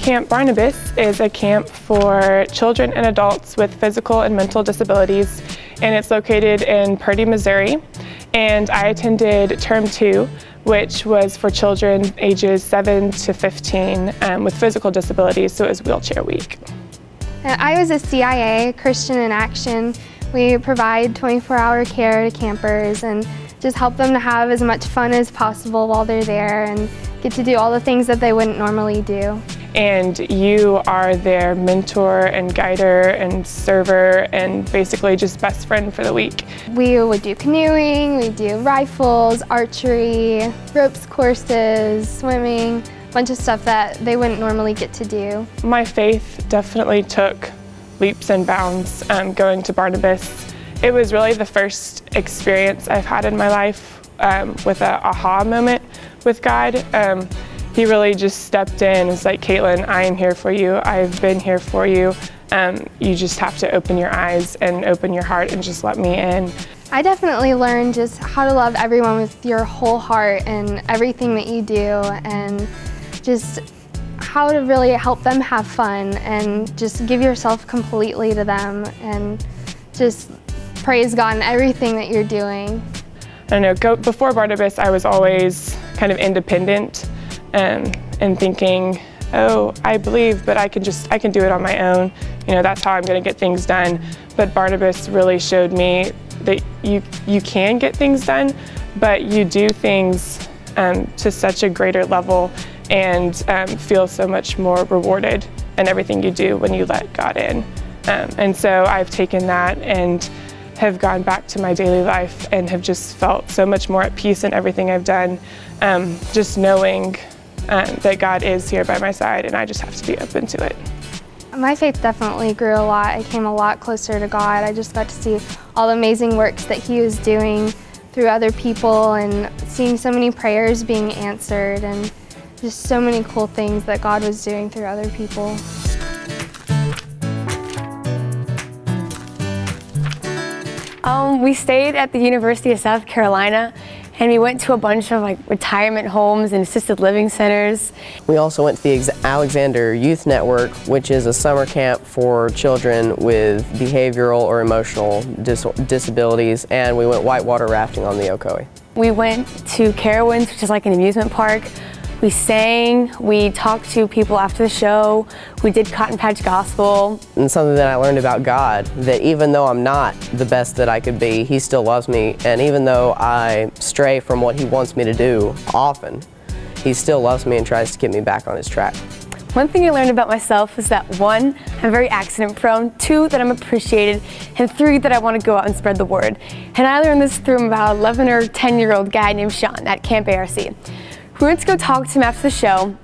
Camp Barnabas is a camp for children and adults with physical and mental disabilities, and it's located in Purdy, Missouri. And I attended term 2, which was for children ages 7 to 15 with physical disabilities, so it was wheelchair week. I was a CIA, Christian in Action. We provide 24-hour care to campers and just help them to have as much fun as possible while they're there and get to do all the things that they wouldn't normally do. And you are their mentor and guider and server and basically just best friend for the week. We would do canoeing, we do rifles, archery, ropes courses, swimming, a bunch of stuff that they wouldn't normally get to do. My faith definitely took leaps and bounds going to Barnabas. It was really the first experience I've had in my life with an aha moment with God. He really just stepped in and was like, Caitlin, I am here for you. I've been here for you. You just have to open your eyes and open your heart and just let me in. I definitely learned just how to love everyone with your whole heart and everything that you do, and just how to really help them have fun and just give yourself completely to them and just praise God in everything that you're doing. I don't know, before Barnabas, I was always kind of independent and thinking, oh, I believe, but I can do it on my own. You know, that's how I'm going to get things done. But Barnabas really showed me that you can get things done, but you do things to such a greater level and feel so much more rewarded in everything you do when you let God in. And so I've taken that and have gone back to my daily life and have just felt so much more at peace in everything I've done, just knowing that God is here by my side and I just have to be open to it. My faith definitely grew a lot. I came a lot closer to God. I just got to see all the amazing works that He was doing through other people and seeing so many prayers being answered and just so many cool things that God was doing through other people. We stayed at the University of South Carolina, and we went to a bunch of retirement homes and assisted living centers. We also went to the Alexander Youth Network, which is a summer camp for children with behavioral or emotional disabilities, and we went whitewater rafting on the Ocoee. We went to Carowinds, which is like an amusement park. We sang, we talked to people after the show, we did Cotton Patch Gospel. And something that I learned about God, that even though I'm not the best that I could be, He still loves me, and even though I stray from what He wants me to do often, He still loves me and tries to get me back on His track. One thing I learned about myself is that 1, I'm very accident prone, 2, that I'm appreciated, and 3, that I want to go out and spread the word. And I learned this through about 11 or 10-year-old guy named Sean at Camp ARC. We went to go talk to him after the show,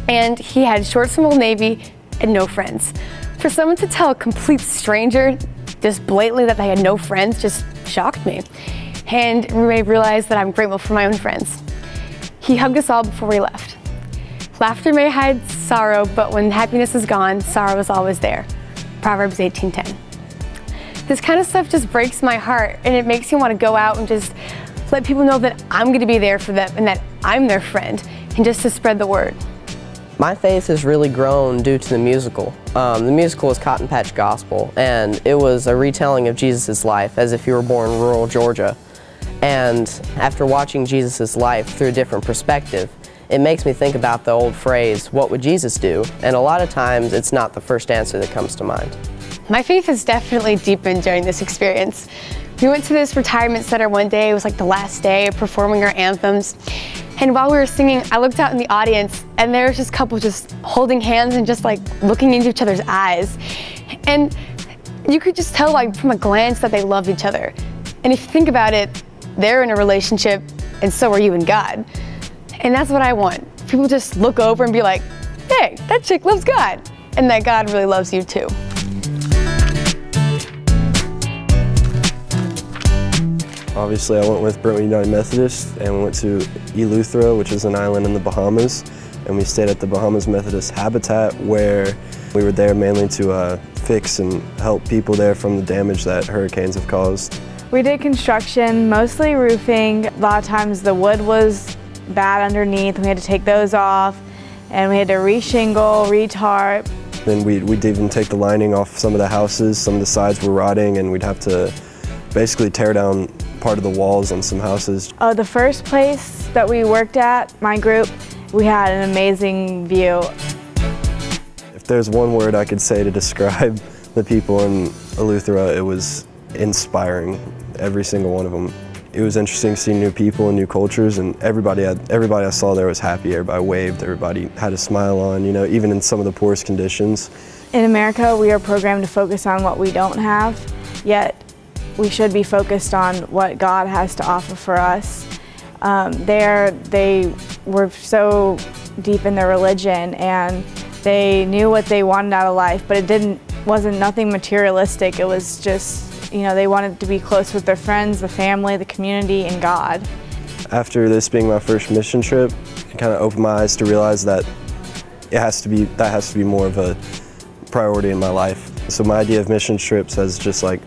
and he had shorts from Old Navy and no friends. For someone to tell a complete stranger just blatantly that they had no friends just shocked me. And we realized that I'm grateful for my own friends. He hugged us all before we left. Laughter may hide sorrow, but when happiness is gone, sorrow is always there. Proverbs 18:10. This kind of stuff just breaks my heart, and it makes me want to go out and just let people know that I'm going to be there for them and that I'm their friend, and just to spread the word. My faith has really grown due to the musical. The musical was Cotton Patch Gospel, and it was a retelling of Jesus' life as if you were born in rural Georgia. And after watching Jesus' life through a different perspective, it makes me think about the old phrase, what would Jesus do? And a lot of times it's not the first answer that comes to mind. My faith has definitely deepened during this experience. We went to this retirement center one day. It was like the last day of performing our anthems. And while we were singing, I looked out in the audience and there was just a couple just holding hands and just looking into each other's eyes. And you could just tell from a glance that they loved each other. And if you think about it, they're in a relationship and so are you and God. And that's what I want. People just look over and be like, hey, that chick loves God. And that God really loves you too. Obviously, I went with Brentwood United Methodist and we went to Eleuthera, which is an island in the Bahamas. And we stayed at the Bahamas Methodist Habitat, where we were there mainly to fix and help people there from the damage that hurricanes have caused. We did construction, mostly roofing. A lot of times the wood was bad underneath, we had to take those off. and we had to re-shingle, re-tarp. Then we'd even take the lining off some of the houses. Some of the sides were rotting, and we'd have to basically tear down part of the walls on some houses. The first place that we worked at, my group, we had an amazing view. If there's one word I could say to describe the people in Eleuthera, it was inspiring, every single one of them. It was interesting seeing new people and new cultures, and everybody I saw there was happy. Everybody waved, everybody had a smile on, you know, even in some of the poorest conditions. In America, we are programmed to focus on what we don't have, yet we should be focused on what God has to offer for us. They were so deep in their religion, and they knew what they wanted out of life, but it wasn't nothing materialistic. It was just, you know, they wanted to be close with their friends, the family, the community, and God. After this being my first mission trip, it kind of opened my eyes to realize that that has to be more of a priority in my life. So my idea of mission trips has just like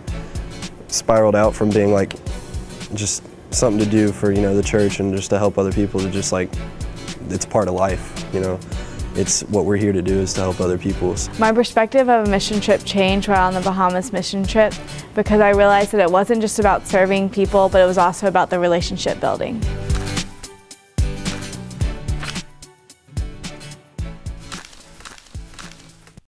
spiraled out from being like just something to do for, you know, the church and just to help other people, to just like, it's part of life, you know. It's what we're here to do, is to help other people. My perspective of a mission trip changed while on the Bahamas mission trip, because I realized that it wasn't just about serving people, but it was also about the relationship building.